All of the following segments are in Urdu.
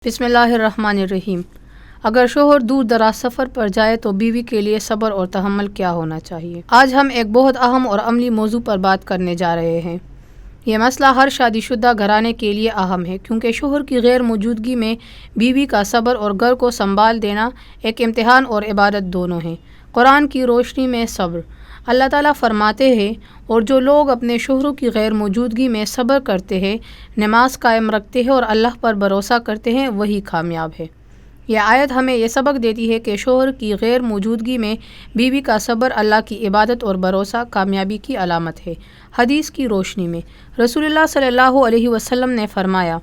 بسم اللہ الرحمن الرحیم۔ اگر شوہر دور دراز سفر پر جائے تو بیوی کے لیے صبر اور تحمل کیا ہونا چاہیے؟ آج ہم ایک بہت اہم اور عملی موضوع پر بات کرنے جا رہے ہیں۔ یہ مسئلہ ہر شادی شدہ گھرانے کے لیے اہم ہے، کیونکہ شوہر کی غیر موجودگی میں بیوی کا صبر اور گھر کو سنبھال دینا ایک امتحان اور عبادت دونوں ہیں۔ قرآن کی روشنی میں صبر۔ اللہ تعالیٰ فرماتے ہیں، اور جو لوگ اپنے شوہروں کی غیر موجودگی میں صبر کرتے ہیں، نماز قائم رکھتے ہیں اور اللہ پر بھروسہ کرتے ہیں، وہی کامیاب ہے۔ یہ آیت ہمیں یہ سبق دیتی ہے کہ شوہر کی غیر موجودگی میں بیوی کا صبر اللہ کی عبادت اور بھروسہ کامیابی کی علامت ہے۔ حدیث کی روشنی میں رسول اللہ صلی اللہ علیہ وسلم نے فرمایا،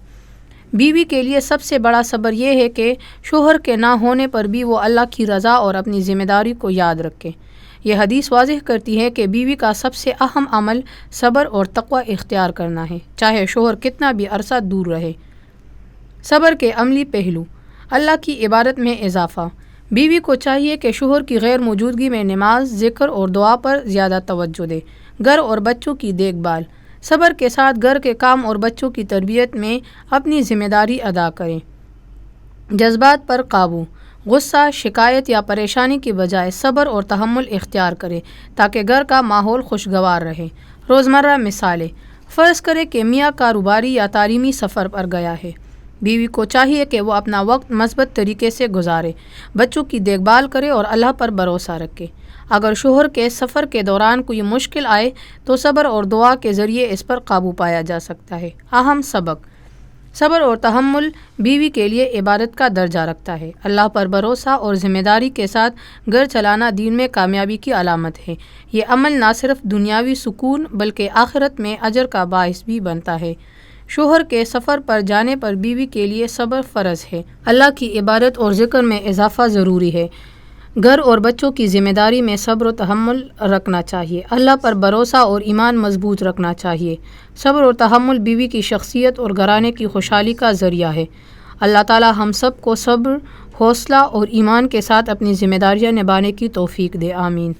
بیوی کے لیے سب سے بڑا صبر یہ ہے کہ شوہر کے نہ ہونے پر بھی وہ اللہ کی رضا اور اپنی ذمہ داری کو یاد رکھے۔ یہ حدیث واضح کرتی ہے کہ بیوی کا سب سے اہم عمل صبر اور تقوی اختیار کرنا ہے، چاہے شوہر کتنا بھی عرصہ دور رہے۔ صبر کے عملی پہلو۔ اللہ کی عبادت میں اضافہ۔ بیوی کو چاہیے کہ شوہر کی غیر موجودگی میں نماز، ذکر اور دعا پر زیادہ توجہ دے۔ گھر اور بچوں کی دیکھ بھال۔ صبر کے ساتھ گھر کے کام اور بچوں کی تربیت میں اپنی ذمہ داری ادا کریں۔ جذبات پر قابو۔ غصہ، شکایت یا پریشانی کی بجائے صبر اور تحمل اختیار کریں تاکہ گھر کا ماحول خوشگوار رہے۔ روزمرہ مثالیں۔ فرض کریں کہ میاں کاروباری یا تعلیمی سفر پر گیا ہے۔ بیوی کو چاہیے کہ وہ اپنا وقت مثبت طریقے سے گزارے، بچوں کی دیکھ بھال کرے اور اللہ پر بھروسہ رکھے۔ اگر شوہر کے سفر کے دوران کوئی مشکل آئے تو صبر اور دعا کے ذریعے اس پر قابو پایا جا سکتا ہے۔ اہم سبق۔ صبر اور تحمل بیوی کے لیے عبادت کا درجہ رکھتا ہے۔ اللہ پر بھروسہ اور ذمہ داری کے ساتھ گھر چلانا دین میں کامیابی کی علامت ہے۔ یہ عمل نہ صرف دنیاوی سکون بلکہ آخرت میں اجر کا باعث بھی بنتا ہے۔ شوہر کے سفر پر جانے پر بیوی کے لیے صبر فرض ہے۔ اللہ کی عبادت اور ذکر میں اضافہ ضروری ہے۔ گھر اور بچوں کی ذمہ داری میں صبر و تحمل رکھنا چاہیے۔ اللہ پر بھروسہ اور ایمان مضبوط رکھنا چاہیے۔ صبر اور تحمل بیوی کی شخصیت اور گھرانے کی خوشحالی کا ذریعہ ہے۔ اللہ تعالیٰ ہم سب کو صبر، حوصلہ اور ایمان کے ساتھ اپنی ذمہ داریاں نبھانے کی توفیق دے۔ آمین۔